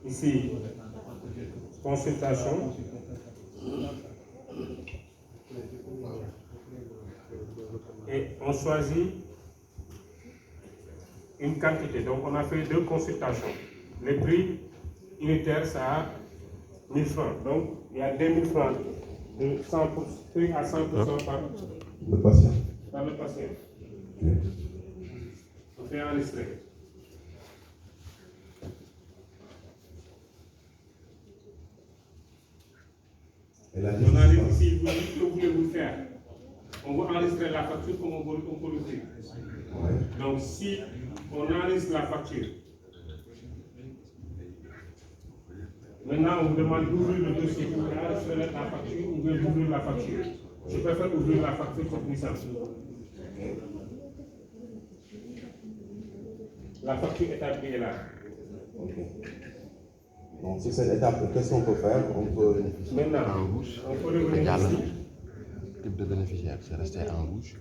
Ici, consultation. Et on choisit une quantité. Donc on a fait 2 consultations. Le prix unitaire, ça a 1000 francs. Donc il y a 2000 francs de 100%, prix à 100% par Le patient. par le patient. On fait enregistrer. Et la On arrive ici, vous dites que vous voulez-vous faire. On va enregistrer la facture comme on peut le faire. Ouais. Donc si on enregistre la facture, maintenant on vous demande d'ouvrir le dossier pour enregistrer la facture ou bien d'ouvrir la facture. Je préfère ouvrir la facture, c'est plus simple. La facture établie est là. Ok. Donc sur cette étape, qu'est-ce qu'on peut faire? On peut... Maintenant, on peut revenir ici. Type de bénéficiaire, c'est resté en rouge.